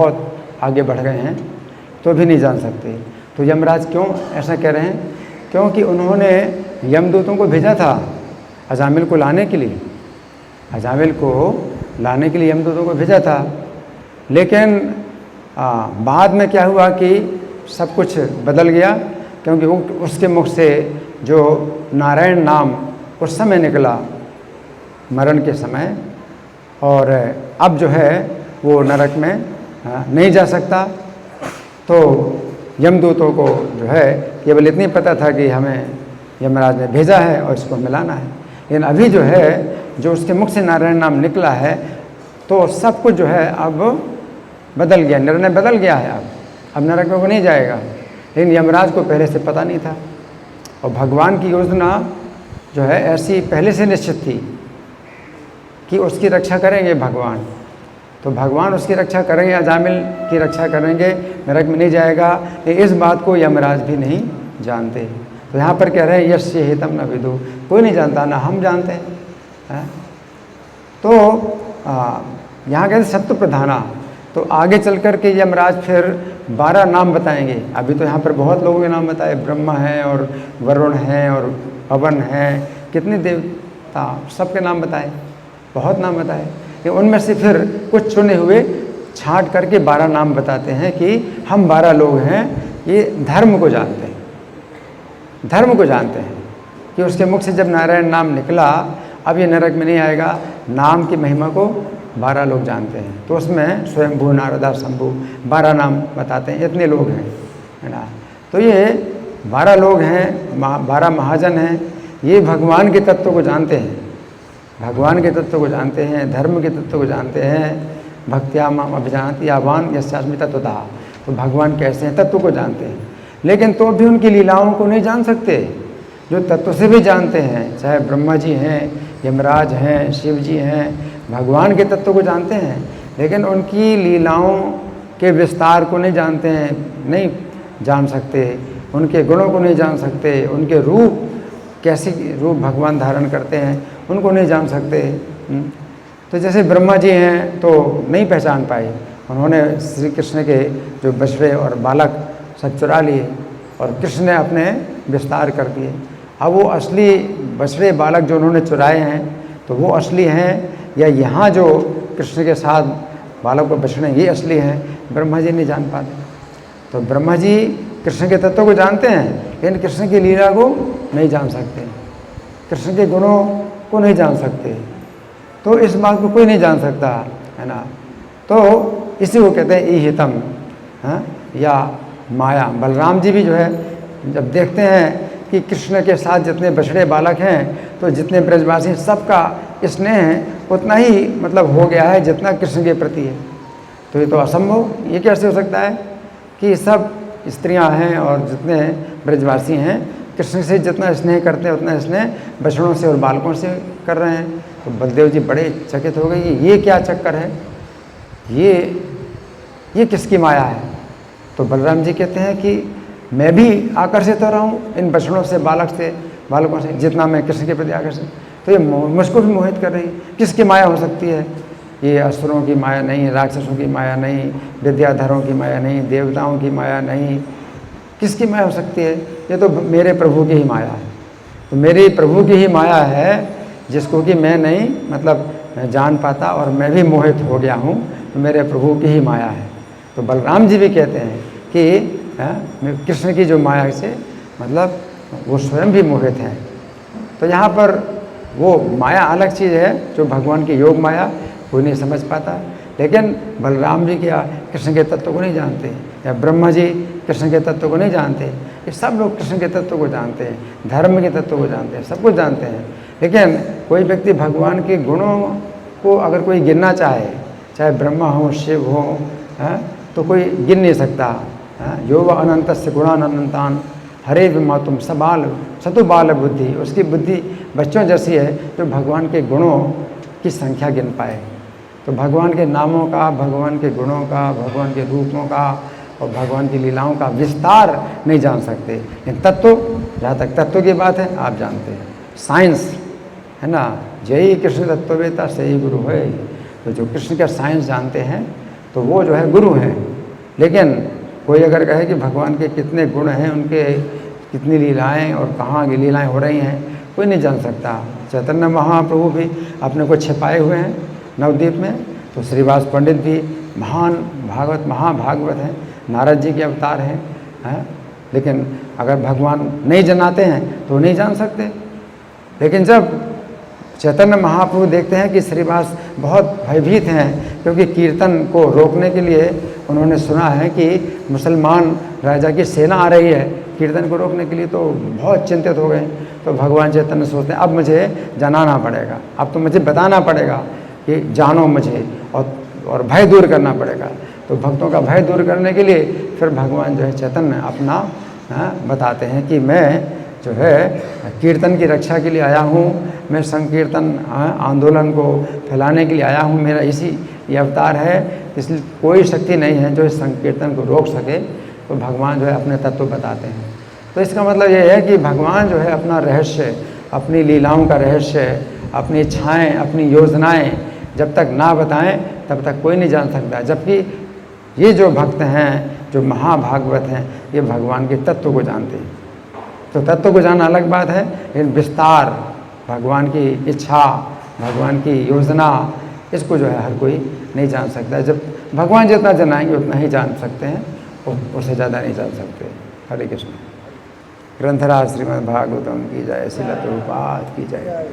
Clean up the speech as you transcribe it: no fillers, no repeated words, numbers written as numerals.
बहुत आगे बढ़ गए हैं तो भी नहीं जान सकते। तो यमराज क्यों ऐसा कह रहे हैं? क्योंकि उन्होंने यमदूतों को भेजा था अजामिल को लाने के लिए, अजामिल को लाने के लिए यमदूतों को भेजा था। लेकिन बाद में क्या हुआ कि सब कुछ बदल गया, क्योंकि उसके मुख से जो नारायण नाम उस समय निकला मरण के समय, और अब जो है वो नरक में नहीं जा सकता। तो यमदूतों को जो है केवल इतनी पता था कि हमें यमराज ने भेजा है और इसको मिलाना है। लेकिन अभी जो है जो उसके मुख से नारायण नाम निकला है तो सब कुछ जो है अब बदल गया, निर्णय बदल गया है। अब नरक में वो नहीं जाएगा। लेकिन यमराज को पहले से पता नहीं था, और भगवान की योजना जो है ऐसी पहले से निश्चित थी कि उसकी रक्षा करेंगे भगवान। तो भगवान उसकी रक्षा करेंगे, अजामिल की रक्षा करेंगे, नरक में नहीं जाएगा। इस बात को यमराज भी नहीं जानते। तो यहाँ पर कह रहे हैं यस्य हितम न विदु, कोई नहीं जानता, ना हम जानते हैं। तो यहाँ कहते सत्य प्रधाना। तो आगे चल कर के यमराज फिर 12 नाम बताएंगे। अभी तो यहाँ पर बहुत लोगों के नाम बताए, ब्रह्मा है और वरुण है और पवन है, कितने देवता, सबके नाम बताए, बहुत नाम बताए। उनमें से फिर कुछ चुने हुए छांट करके 12 नाम बताते हैं कि हम 12 लोग हैं, ये धर्म को जानते हैं, धर्म को जानते हैं कि उसके मुख से जब नारायण नाम निकला, अब ये नरक में नहीं आएगा। नाम की महिमा को 12 लोग जानते हैं। तो उसमें स्वयंभू, नारदा, शंभु 12 नाम बताते हैं, इतने लोग हैं, है ना। तो ये 12 लोग हैं, 12 महाजन हैं, ये भगवान के तत्व को जानते हैं, भगवान के तत्व को जानते हैं, धर्म के तत्व को जानते हैं। भक्त्या माम अभिजानति यावान यस्यास्मि तत्वतः। तो भगवान कैसे हैं तत्व को जानते हैं, लेकिन तो भी उनकी लीलाओं को नहीं जान सकते। जो तत्व से भी जानते हैं, चाहे ब्रह्मा जी हैं, यमराज हैं, शिव जी हैं, भगवान के तत्व को जानते हैं, लेकिन उनकी लीलाओं के विस्तार को नहीं जानते हैं, नहीं जान सकते, उनके गुणों को नहीं जान सकते, उनके रूप कैसे रूप भगवान धारण करते हैं उनको नहीं जान सकते। तो जैसे ब्रह्मा जी हैं तो नहीं पहचान पाए, उन्होंने श्री कृष्ण के जो बछड़े और बालक सब चुरा लिए और कृष्ण ने अपने विस्तार कर दिए। अब वो असली बछड़े बालक जो उन्होंने चुराए हैं तो वो असली हैं, या यहाँ जो कृष्ण के साथ बालक और बछड़े ये असली हैं, ब्रह्मा जी नहीं जान पाते। तो ब्रह्मा जी कृष्ण के तत्व को जानते हैं, लेकिन कृष्ण की लीला को नहीं जान सकते, कृष्ण के गुणों को नहीं जान सकते। तो इस बात को कोई नहीं जान सकता, है ना। तो इसी को कहते हैं ईहितम, या माया। बलराम जी भी जो है जब देखते हैं कि कृष्ण के साथ जितने बछड़े बालक हैं, तो जितने ब्रजवासी सबका स्नेह उतना ही मतलब हो गया है जितना कृष्ण के प्रति है। तो ये तो असंभव, ये कैसे हो सकता है कि सब स्त्रियां हैं और जितने ब्रजवासी हैं कृष्ण से जितना स्नेह करते हैं उतना स्नेह बछड़ों से और बालकों से कर रहे हैं। तो बलदेव जी बड़े चकित हो गए, ये क्या चक्कर है, ये किसकी माया है। तो बलराम जी कहते हैं कि मैं भी आकर्षित हो रहा हूँ इन बछड़ों से, बालकों से जितना मैं कृष्ण के प्रति आकर्षित, तो ये मुझको भी मोहित कर रही है। किसकी माया हो सकती है? ये असुरों की माया नहीं, राक्षसों की माया नहीं, विद्याधरों की माया नहीं, देवताओं की माया नहीं, किसकी माया हो सकती है? ये तो मेरे प्रभु की ही माया है। तो मेरे प्रभु की ही माया है जिसको कि मैं नहीं मतलब जान पाता और मैं भी मोहित हो गया हूँ, तो मेरे प्रभु की ही माया है। तो बलराम जी भी कहते हैं कि कृष्ण की जो माया से मतलब वो स्वयं भी मोहित हैं। तो यहाँ पर वो माया अलग चीज़ है, जो भगवान की योग माया कोई नहीं समझ पाता। लेकिन बलराम जी क्या कृष्ण के तत्व को नहीं जानते, या ब्रह्मा जी कृष्ण के तत्व को नहीं जानते। ये सब लोग कृष्ण के तत्व को जानते हैं, धर्म के तत्व को जानते हैं, सब कुछ जानते हैं। लेकिन कोई व्यक्ति भगवान के गुणों को अगर कोई गिनना चाहे ब्रह्मा हो, शिव हो, तो कोई गिन नहीं सकता। यो व अनंतस्य गुणान अनंतान हरे विमातुम सबाल सतु बाल बुद्धि, उसकी बुद्धि बच्चों जैसी है जो भगवान के गुणों की संख्या गिन पाए। तो भगवान के नामों का, भगवान के गुणों का, भगवान के रूपों का और भगवान की लीलाओं का विस्तार नहीं जान सकते। लेकिन तत्व, जहाँ तक तत्व की बात है आप जानते हैं। साइंस है ना, जय कृष्ण तत्ववेता सही गुरु है। तो जो कृष्ण का साइंस जानते हैं तो वो जो है गुरु हैं। लेकिन कोई अगर कहे कि भगवान के कितने गुण हैं, उनके कितनी लीलाएं और कहाँ की लीलाएं हो रही हैं, कोई नहीं जान सकता। चैतन्य महाप्रभु भी अपने को छिपाए हुए हैं नवद्वीप में, तो श्रीवास पंडित भी महान भागवत महाभागवत हैं, नारद जी के अवतार हैं। लेकिन अगर भगवान नहीं जनाते हैं तो नहीं जान सकते। लेकिन जब चैतन्य महाप्रभु देखते हैं कि श्रीवास बहुत भयभीत हैं, क्योंकि कीर्तन को रोकने के लिए उन्होंने सुना है कि मुसलमान राजा की सेना आ रही है कीर्तन को रोकने के लिए, तो बहुत चिंतित हो गए। तो भगवान चैतन्य सोचते हैं अब मुझे जनाना पड़ेगा, अब तो मुझे बताना पड़ेगा कि जानो मुझे, और भय दूर करना पड़ेगा। तो भक्तों का भय दूर करने के लिए फिर भगवान जो है चैतन्य अपना बताते हैं कि मैं जो है कीर्तन की रक्षा के लिए आया हूँ, मैं संकीर्तन आंदोलन को फैलाने के लिए आया हूँ, मेरा ये अवतार है, इसलिए कोई शक्ति नहीं है जो इस संकीर्तन को रोक सके। तो भगवान जो है अपने तत्व बताते हैं। तो इसका मतलब ये है कि भगवान जो है अपना रहस्य, अपनी लीलाओं का रहस्य, अपनी इच्छाएँ, अपनी योजनाएँ जब तक ना बताएं तब तक कोई नहीं जान सकता। जबकि ये जो भक्त हैं, जो महाभागवत हैं, ये भगवान के तत्व को जानते हैं। तो तत्व को जानना अलग बात है, लेकिन विस्तार, भगवान की इच्छा, भगवान की योजना, इसको जो है हर कोई नहीं जान सकता। जब भगवान जितना जनाएंगे उतना ही जान सकते हैं, उससे ज़्यादा नहीं जान सकते। हरे कृष्ण। ग्रंथराज श्रीमद् भागवतम की जय, श्रील प्रभुपाद की जय।